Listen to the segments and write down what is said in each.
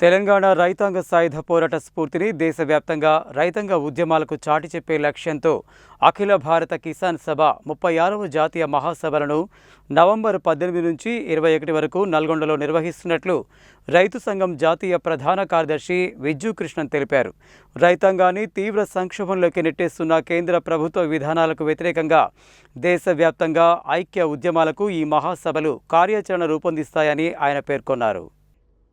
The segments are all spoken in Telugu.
తెలంగాణ రైతాంగ సాయుధ పోరాట స్ఫూర్తిని దేశవ్యాప్తంగా రైతాంగ ఉద్యమాలకు చాటి చెప్పే లక్ష్యంతో అఖిల భారత కిసాన్ సభ 36వ జాతీయ మహాసభలను నవంబర్ 18 నుంచి 21 వరకు నల్గొండలో నిర్వహిస్తున్నట్లు రైతు సంఘం జాతీయ ప్రధాన కార్యదర్శి విజ్జు కృష్ణన్ తెలిపారు. రైతాంగాన్ని తీవ్ర సంక్షోభంలోకి నెట్టేస్తున్న కేంద్ర ప్రభుత్వ విధానాలకు వ్యతిరేకంగా దేశవ్యాప్తంగా ఐక్య ఉద్యమాలకు ఈ మహాసభలు కార్యాచరణ రూపొందిస్తాయని ఆయన పేర్కొన్నారు.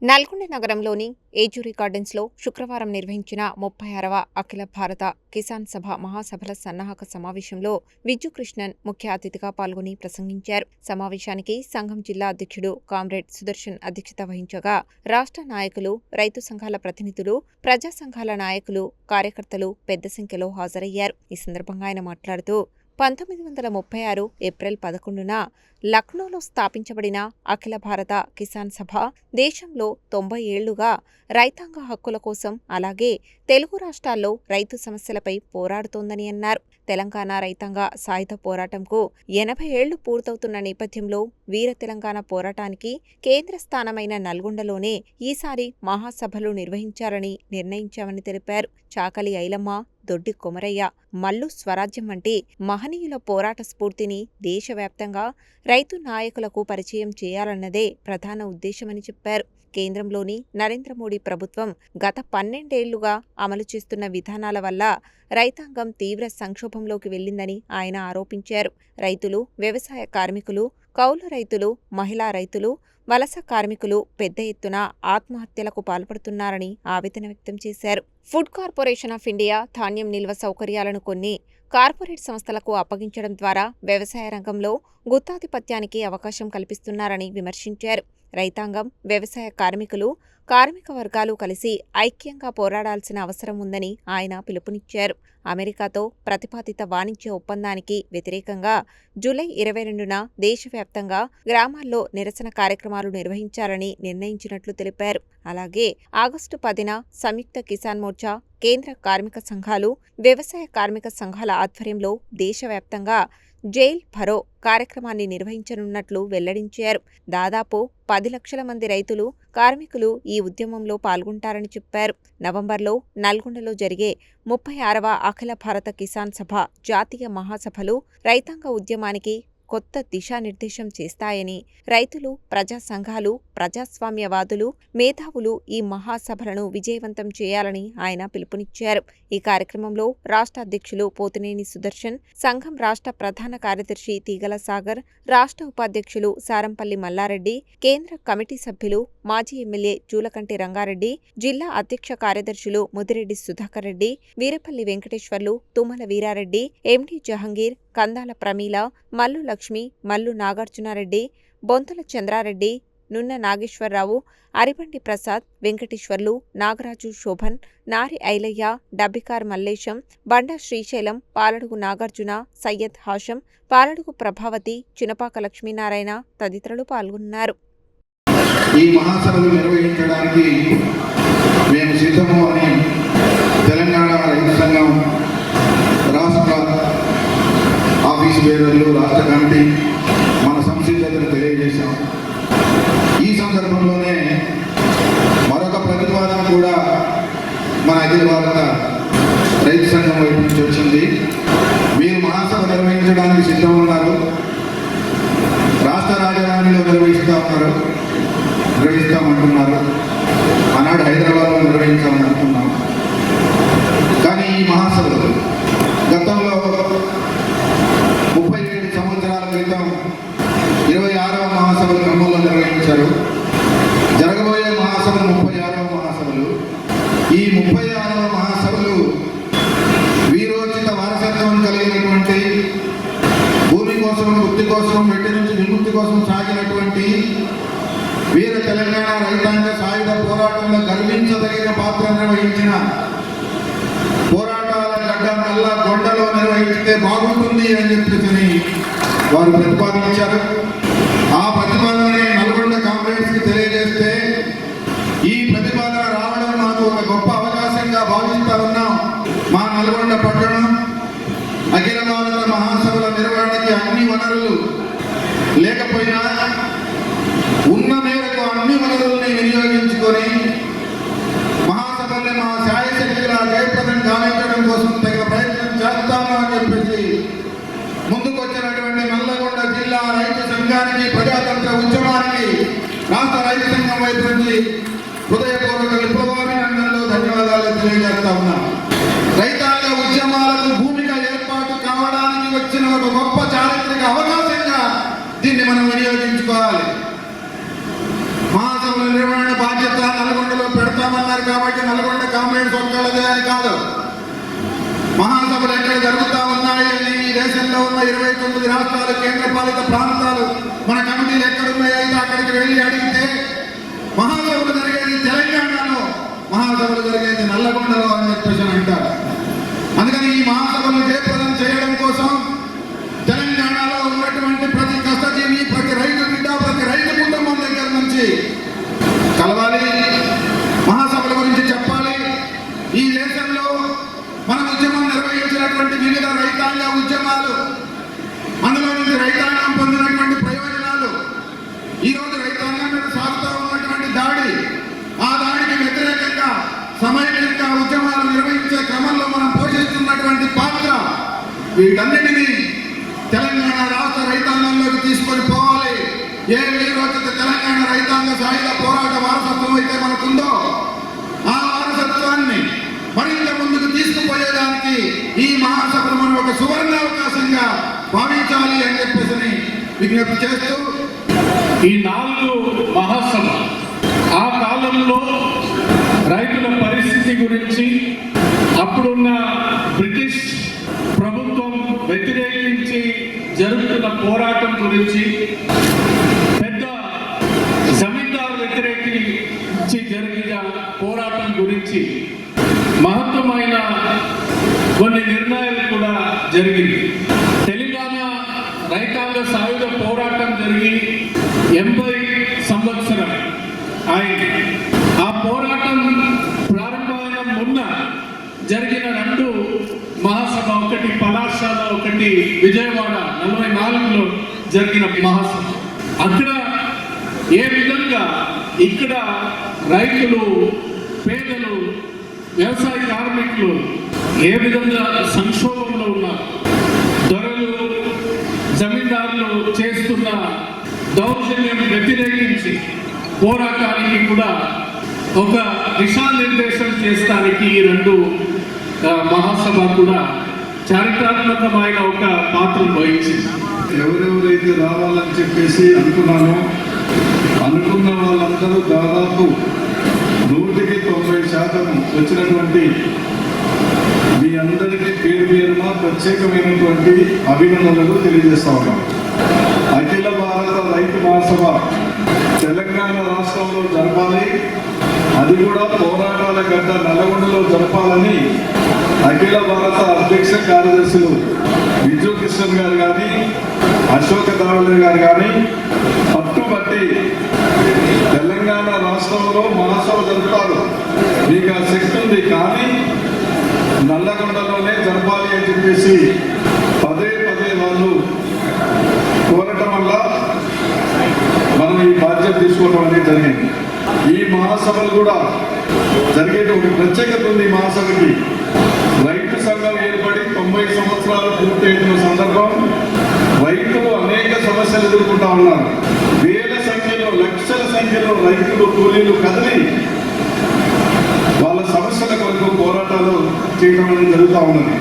నల్గొండ నగరంలోని ఏజూరి గార్డెన్స్లో శుక్రవారం నిర్వహించిన 36వ అఖిల భారత కిసాన్ సభ మహాసభల సన్నాహక సమావేశంలో విజ్జు కృష్ణన్ ముఖ్య అతిథిగా పాల్గొని ప్రసంగించారు. సమావేశానికి సంఘం జిల్లా అధ్యక్షుడు కామ్రేడ్ సుదర్శన్ అధ్యక్షత వహించగా రాష్ట్ర నాయకులు, రైతు సంఘాల ప్రతినిధులు, ప్రజా సంఘాల నాయకులు, కార్యకర్తలు పెద్ద సంఖ్యలో హాజరయ్యారు. ఈ సందర్భంగా ఆయన మాట్లాడుతూ 1936 ఏప్రిల్ 11న లక్నోలో స్థాపించబడిన అఖిల భారత కిసాన్ సభ దేశంలో 90 ఏళ్లుగా రైతాంగ హక్కుల కోసం, అలాగే తెలుగు రాష్ట్రాల్లో రైతు సమస్యలపై పోరాడుతోందని అన్నారు. తెలంగాణ రైతాంగ సాయుధ పోరాటంకు 80 ఏళ్లు పూర్తవుతున్న నేపథ్యంలో వీర తెలంగాణ పోరాటానికి కేంద్ర స్థానమైన నల్గొండలోనే ఈసారి మహాసభలు నిర్వహించాలని నిర్ణయించామని తెలిపారు. చాకలి ఐలమ్మ, దొడ్డి కొమరయ్య, మల్లు స్వరాజ్యం వంటి మహనీయుల పోరాట స్ఫూర్తిని దేశవ్యాప్తంగా రైతు నాయకులకు పరిచయం చేయాలన్నదే ప్రధాన ఉద్దేశమని చెప్పారు. కేంద్రంలోని నరేంద్ర మోడీ ప్రభుత్వం గత 12 ఏళ్లుగా అమలు చేస్తున్న విధానాల వల్ల రైతాంగం తీవ్ర సంక్షోభంలోకి వెళ్లిందని ఆయన ఆరోపించారు. రైతులు, వ్యవసాయ కార్మికులు, కౌలు రైతులు, మహిళా రైతులు, వలస కార్మికులు పెద్ద ఎత్తున ఆత్మహత్యలకు పాల్పడుతున్నారని ఆవేదన వ్యక్తం చేశారు. ఫుడ్ కార్పొరేషన్ ఆఫ్ ఇండియా ధాన్యం నిల్వ సౌకర్యాలను కొన్ని కార్పొరేట్ సంస్థలకు అప్పగించడం ద్వారా వ్యవసాయ రంగంలో గుత్తాధిపత్యానికి అవకాశం కల్పిస్తున్నారని విమర్శించారు. రైతాంగం, వ్యవసాయ కార్మికులు, కార్మిక వర్గాలు కలిసి ఐక్యంగా పోరాడాల్సిన అవసరం ఉందని ఆయన పిలుపునిచ్చారు. అమెరికాతో ప్రతిపాదిత వాణిజ్య ఒప్పందానికి వ్యతిరేకంగా జూలై 22న దేశవ్యాప్తంగా గ్రామాల్లో నిరసన కార్యక్రమాలు నిర్వహించాలని నిర్ణయించినట్లు తెలిపారు. అలాగే ఆగస్టు 10న సంయుక్త కిసాన్ మోర్చా, కేంద్ర కార్మిక సంఘాలు, వ్యవసాయ కార్మిక సంఘాల ఆధ్వర్యంలో దేశవ్యాప్తంగా జైల్ భరో కార్యక్రమాన్ని నిర్వహించనున్నట్లు వెల్లడించారు. దాదాపు 10 లక్షల మంది రైతులు, కార్మికులు ఈ ఉద్యమంలో పాల్గొంటారని చెప్పారు. నవంబర్లో నల్గొండలో జరిగే 36వ అఖిల భారత కిసాన్ సభ జాతీయ మహాసభలు రైతాంగ ఉద్యమానికి కొత్త దిశానిర్దేశం చేస్తాయని, రైతులు, ప్రజా సంఘాలు, ప్రజాస్వామ్యవాదులు, మేధావులు ఈ మహాసభలను విజయవంతం చేయాలని ఆయన పిలుపునిచ్చారు. ఈ కార్యక్రమంలో రాష్ట్ర అధ్యక్షులు పోతినేని సుదర్శన్, సంఘం రాష్ట్ర ప్రధాన కార్యదర్శి తీగల సాగర్, రాష్ట్ర ఉపాధ్యక్షులు సారంపల్లి మల్లారెడ్డి, కేంద్ర కమిటీ సభ్యులు, మాజీ ఎమ్మెల్యే జూలకంటి రంగారెడ్డి, జిల్లా అధ్యక్ష కార్యదర్శులు ముదిరెడ్డి సుధాకర్ రెడ్డి, వీరపల్లి వెంకటేశ్వర్లు, తుమ్మల వీరారెడ్డి, ఎండి జహంగీర్, కందాల ప్రమీల, మల్లు లక్ష్మి, మల్లు నాగార్జునారెడ్డి, బొంతల చంద్రారెడ్డి, నున్న నాగేశ్వరరావు, అరిబండి ప్రసాద్, వెంకటేశ్వర్లు, నాగరాజు శోభన్, నారి ఐలయ్య, డబ్బికార్ మల్లేశం, బండా శ్రీశైలం, పాలడుగు నాగార్జున, సయ్యద్ హాషం, పాలడుగు ప్రభావతి, చినపాక లక్ష్మీనారాయణ తదితరులు పాల్గొన్నారు. ఈ మహాసభలు నిర్వహించడానికి మేము సిద్ధము అని తెలంగాణ రైతు సంఘం రాష్ట్ర ఆఫీసు బేరర్లు, రాష్ట్ర కమిటీ మన సంసిద్ధతను తెలియజేశాం. ఈ సందర్భంలోనే మరొక ప్రతిపాదన కూడా మన అఖిల భారత రైతు సంఘం వైపు నుంచి వచ్చింది. మీరు మహాసభ నిర్వహించడానికి సిద్ధం ఉన్నారు, రాష్ట్ర రాజధానిలో నిర్వహిస్తామంటున్నారు. ఆనాడు హైదరాబాద్లో నిర్వహించామనుకున్నాం. కానీ ఈ మహాసభలు గతంలో 37 సంవత్సరాల క్రితం 26వ మహాసభలు ఖమ్మంలో నిర్వహించారు. జరగబోయే మహాసభలు 36వ మహాసభలు. ఈ 36వ మహాసభలు వీరోచిత వారసత్వం కలిగినటువంటి, భూమి కోసం, వృత్తి కోసం, వెట్టి నుంచి విముక్తి కోసం సాగినటువంటి వీర తెలంగాణ రైతాంగ సాయుధ పోరాటంలో గర్వించదగిన పాత్ర నిర్వహించిన పోరాటాల గడ్డ నల్లగొండలో నిర్వహిస్తే బాగుంటుంది అని చెప్పేసి వారు ప్రతిపాదించారు. ఆ ప్రతిపాదనని నల్గొండ కాంగ్రెస్కి తెలియజేస్తే ఈ ప్రతిపాదన రావడం మాకు ఒక గొప్ప అవకాశంగా భావిస్తా ఉన్నాం. మా నల్గొండ పట్టణం అఖిల భారత మహాసభల నిర్వహణకి అన్ని వనరులు లేకపోయినా ఉన్న మేరకు అన్ని వనరుల్ని వినియోగించుకొని హృదయపూర్వక విప్లవాభినందనలు, ధన్యవాదాలు తెలియజేస్తా ఉన్నా. రైతాంగ ఉద్యమాలకు భూమిక ఏర్పాటు కావడానికి వచ్చిన ఒక గొప్ప చారిత్రక అవకాశంగా దీన్ని మనం వినియోగించుకోవాలి. మహాసభల నిర్వహణ బాధ్యత నల్గొండలో పెడతామన్నారు కాబట్టి నల్గొండ కామ్రేడ్స్ ఒక్కళ్ళదే అని కాదు. మహాసభలు ఎక్కడ జరుగుతా ఉన్నాయి అని ఈ దేశంలో ఉన్న 29 రాష్ట్రాలు, కేంద్రపాలిత ప్రాంతాలు మన కమిటీలు ఎక్కడున్నాయో అక్కడికి వెళ్ళి అడిగితే మహాసభలు జరిగేది తెలంగాణలో, మహాసభలు జరిగేది నల్లగొండలో అని చెప్పేసి అంటారు. అందుకని ఈ మహాసభలు జయప్రదం చేయడం కోసం తెలంగాణలో ఉన్నటువంటి ప్రతి కష్టజీవి, ప్రతి రైతు బిడ్డ, ప్రతి రైతు కుటుంబం దగ్గర నుంచి కలవాలి, మహాసభల గురించి చెప్పాలి. ఈ దేశంలో మన ఉద్యమం నిర్వహించినటువంటి వివిధ రైతాంగ ఉద్యమాలు, అందులో నుంచి రైతాంగం పొందినటువంటి ప్రయోజనాలు, ఈరోజు రైతాంగం మీద సాగుతూ ఉన్నటువంటి దాడి, ఆ దాడికి వ్యతిరేకంగా సమైక్యంగా ఉద్యమాలు నిర్వహించే క్రమంలో మనం పోషిస్తున్నటువంటి పాత్ర, వీటన్నిటినీ తెలంగాణ రాష్ట్ర రైతాంగంలోకి తీసుకొని పోవాలి. ఏ వీరోచిత తెలంగాణ రైతాంగ సాయుధ పోరాట వారసత్వం అయితే మనకుందో ఆ వారసత్వాన్ని మరింత ముందుకు తీసుకుపోయేదానికి ఈ మహాసభను మనం ఒక సువర్ణావకాశంగా భావించాలి అని చెప్పేసి విజ్ఞప్తి చేస్తూ, ఈ 4 మహాసభ ఆ కాలంలో రైతుల పరిస్థితి గురించి, అప్పుడున్న బ్రిటిష్ ప్రభుత్వం వ్యతిరేకించి జరుగుతున్న పోరాటం గురించి, పెద్ద జమీందారు వ్యతిరేకించి జరిగిన పోరాటం గురించి మహత్తమైన కొన్ని నిర్ణయాలు కూడా జరిగింది. తెలంగాణ రైతాంగ సాయుధ పోరాటం జరిగి 80 సంవత్సరం అయింది. ఆ పోరాటం ప్రారంభమైన మొన్న జరిగిన 2 మహాసభ, ఒకటి పలాశాల, ఒకటి విజయవాడ 44లో జరిగిన మహాసభ. అక్కడ ఏ విధంగా ఇక్కడ రైతులు, పేదలు, వ్యవసాయ కార్మికులు ఏ విధంగా సంక్షోభంలో ఉన్నారు, దొరలు, జమీందారులు చేస్తున్న దౌర్జన్యం వ్యతిరేకించి పోరాటానికి కూడా ఒక దిశానిర్దేశం చేస్తానికి ఈ 2 మహాసభ కూడా చారిత్రాత్మకమైన ఒక పాత్ర వహించింది. ఎవరెవరైతే రావాలని చెప్పేసి అనుకున్న వాళ్ళందరూ దాదాపు 100% వచ్చినటువంటి మీ అందరికీ పేరున ప్రత్యేకమైనటువంటి అభినందనలు తెలియజేస్తా ఉన్నాం. అఖిల భారత రైతు మహాసభ తెలంగాణ రాష్ట్రంలో జరపాలి, అది కూడా పోరాటాల గడ్డ నల్గొండలో జరపాలని అఖిల భారత అధ్యక్ష కార్యదర్శులు విజు కృష్ణన్ గారు కానీ, అశోక్ దావలే గారు కానీ పట్టుబట్టి తెలంగాణ రాష్ట్రంలో మహాసభ జరుపుతారు, మీకు ఆ శక్తి ఉంది, కానీ నల్లగొండలోనే జరపాలి అని చెప్పేసి పదే వాళ్ళు కోరటం వల్ల మనం ఈ బాధ్యత తీసుకోవడం అనేది జరిగింది. ఈ మహాసభలు కూడా జరిగేట ఒక ప్రత్యేకత ఉంది. ఈ మహాసభకి రైతు సంఘం ఏర్పడి 90 సంవత్సరాలు పూర్తయిన సందర్భం, రైతులు అనేక సమస్యలు ఎదుర్కొంటా ఉన్నారు. వేల సంఖ్యలో, లక్షల సంఖ్యలో రైతులు, కూలీలు కదిలి వాళ్ళ సమస్యల కొరకు పోరాటాలు చేయడం అనేది జరుగుతూ ఉన్నది.